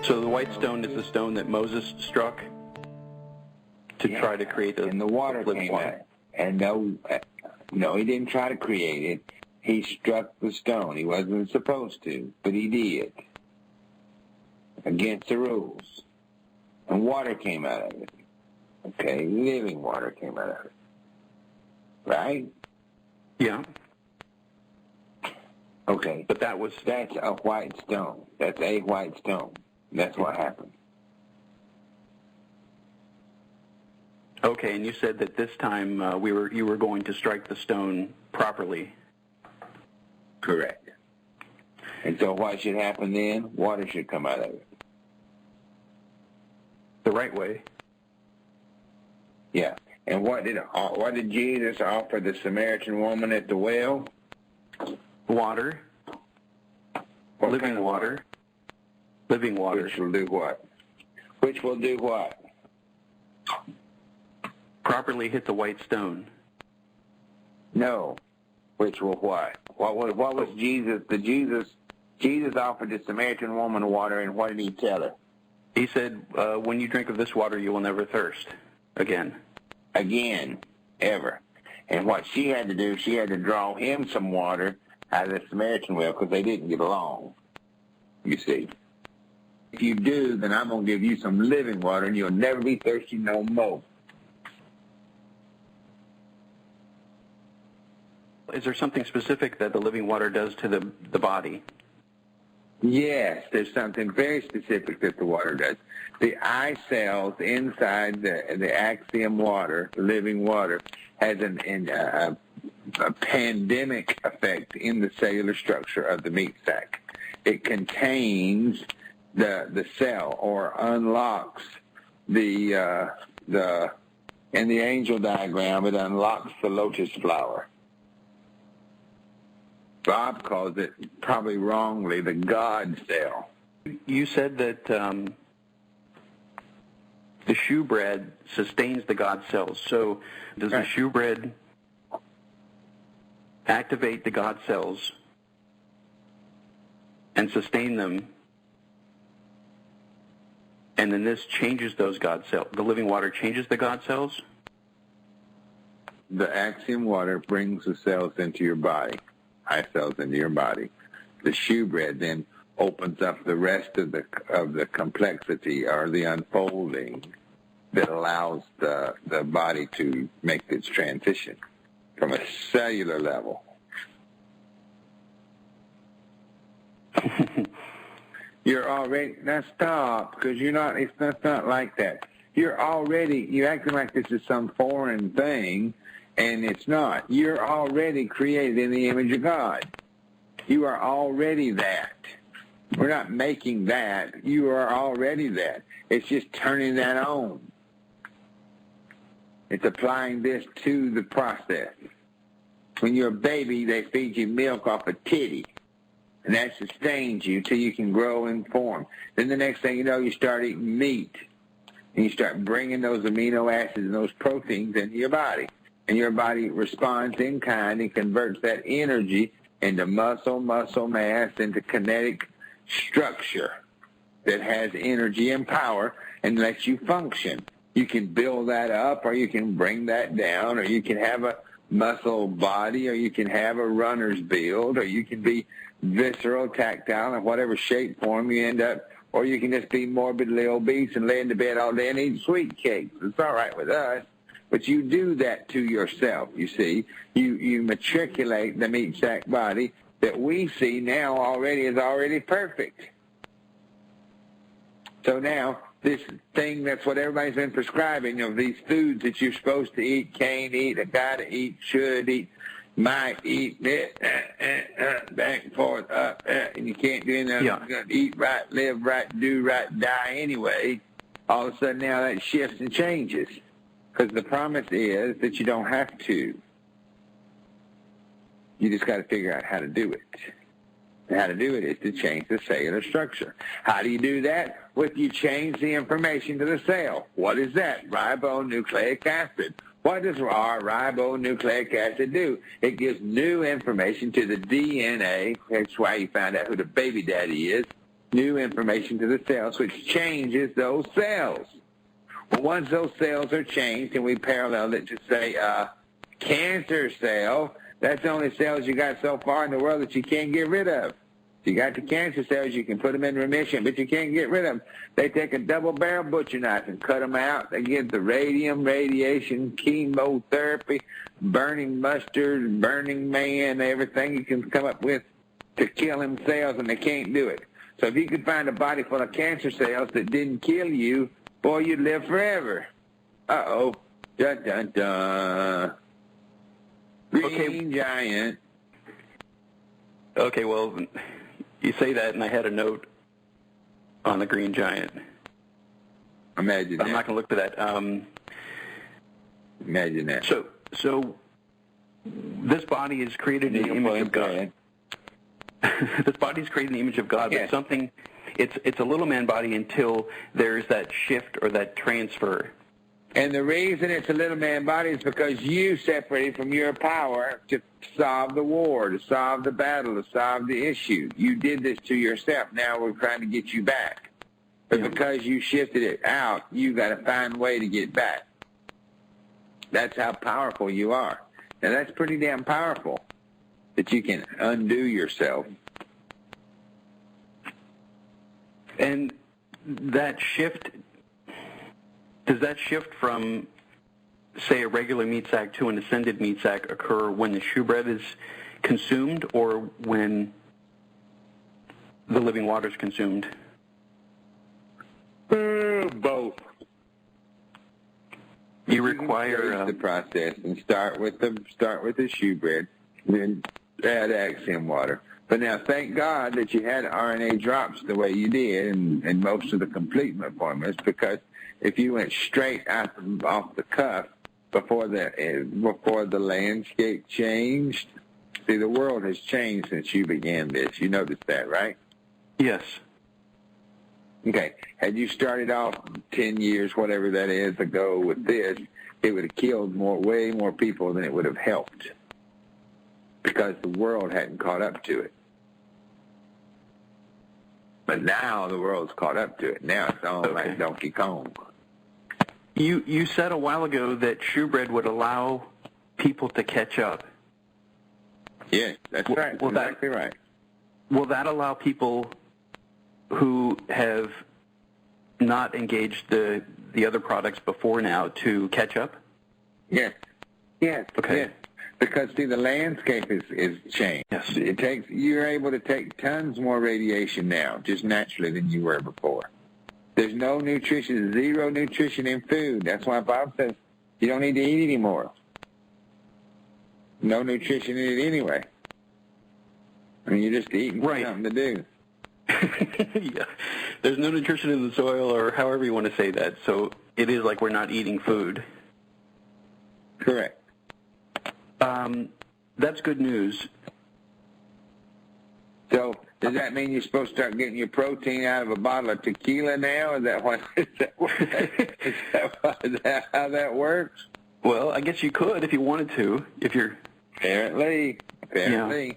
So the white stone is the stone that Moses struck to try to create and the water living came water. out. And no, he didn't try to create it. He struck the stone. He wasn't supposed to, but he did. Against the rules. And water came out of it. Okay, living water came out of it. Right? Yeah. Okay. But that's a white stone. That's a white stone. That's what happened. Okay, and you said that this time you were going to strike the stone properly. Correct. And so what should happen then? Water should come out of it. The right way. Yeah. And what did Jesus offer the Samaritan woman at the well? Water. What Living kind of water. Living water. Which will do what? Which will do what? Properly hit the white stone. No. Which will what? What was Jesus? Jesus offered the Samaritan woman water, and what did he tell her? He said, when you drink of this water, you will never thirst again. Again, ever. And what she had to do, she had to draw him some water out of the Samaritan well because they didn't get along, you see. If you do, then I'm going to give you some living water, and you'll never be thirsty no more. Is there something specific that the living water does to the body? Yes, there's something very specific that the water does. The eye cells inside the axiom water, the living water, has a pandemic effect in the cellular structure of the meat sac. It contains the cell, or unlocks in the angel diagram, it unlocks the lotus flower. Bob calls it, probably wrongly, the God cell. You said that the shewbread sustains the God cells. So does the shewbread activate the God cells and sustain them, and then this changes those God cells? The living water changes the God cells? The axiom water brings the cells into your body. Eye cells into your body. The shewbread then opens up the rest of the complexity, or the unfolding, that allows the body to make its transition from a cellular level. You're already, now stop, because that's not like that. You're acting like this is some foreign thing, and it's not. You're already created in the image of God. You are already that. We're not making that. You are already that. It's just turning that on. It's applying this to the process. When you're a baby, they feed you milk off a titty, and that sustains you till you can grow and form. Then the next thing you know, you start eating meat, and you start bringing those amino acids and those proteins into your body. And your body responds in kind and converts that energy into muscle mass, into kinetic structure that has energy and power and lets you function. You can build that up, or you can bring that down, or you can have a muscle body, or you can have a runner's build, or you can be visceral, tactile, in whatever shape, form you end up, or you can just be morbidly obese and lay in the bed all day and eat sweet cakes. It's all right with us. But you do that to yourself, you see. You matriculate the meat sac body that we see now already is already perfect. So now, this thing, that's what everybody's been prescribing, of these foods that you're supposed to eat, can't eat, gotta eat, should eat, might eat, back and forth, up, and you can't do anything. You're going to eat right, live right, do right, die anyway. All of a sudden now that shifts and changes. Because the promise is that you don't have to. You just got to figure out how to do it. And how to do it is to change the cellular structure. How do you do that? Well, you change the information to the cell. What is that? Ribonucleic acid. What does our ribonucleic acid do? It gives new information to the DNA. That's why you found out who the baby daddy is. new information to the cells, which changes those cells. Well, once those cells are changed, and we parallel it to, say, a cancer cell, that's the only cells you got so far in the world that you can't get rid of. You got the cancer cells, you can put them in remission, but you can't get rid of them. They take a double-barrel butcher knife and cut them out. They give the radium, radiation, chemotherapy, burning mustard, burning man, everything you can come up with to kill them cells, and they can't do it. So if you could find a body full of cancer cells that didn't kill you, boy, you'd live forever. Uh-oh. Dun, dun, dun. Green giant. Okay, well, you say that, and I had a note on the green giant. Imagine that. I'm not going to look to that. Imagine that. So this body is created in the image of God. This body is created in the image of God, Yes. but something, it's a little man body until there's that shift or that transfer. And the reason it's a little man body is because you separated from your power to solve the war, to solve the battle, to solve the issue. You did this to yourself. Now we're trying to get you back. But because you shifted it out, you got to find a way to get back. That's how powerful you are. Now that's pretty damn powerful, that you can undo yourself. And that shift, does that shift from, say, a regular meat sack to an ascended meat sack occur when the shewbread is consumed or when the living water is consumed? Both. You require the process and start with the shewbread, then add Axiom water. But now, thank God that you had RNA drops the way you did in most of the completement formulas, because if you went straight off the cuff before the landscape changed, see, the world has changed since you began this. You noticed that, right? Yes. Okay. Had you started off 10 years, whatever that is, ago with this, it would have killed way more people than it would have helped, because the world hadn't caught up to it. But now the world's caught up to it. Now it's all like Donkey Kong. You said a while ago that shewbread would allow people to catch up. Yes, that's right. Well, exactly right. Will that allow people who have not engaged the other products before now to catch up? Yes. Yes. Okay. Yes. Because, see, the landscape is changed. Yes. You're able to take tons more radiation now, just naturally, than you were before. There's no nutrition, zero nutrition in food. That's why Bob says you don't need to eat anymore. No nutrition in it anyway. I mean, you're just eating for something to do. Yeah. There's no nutrition in the soil, or however you want to say that. So it is like we're not eating food. Correct. That's good news. So does that mean you're supposed to start getting your protein out of a bottle of tequila now? Is that how that works? Well, I guess you could if you wanted to. If you're Apparently. Yeah.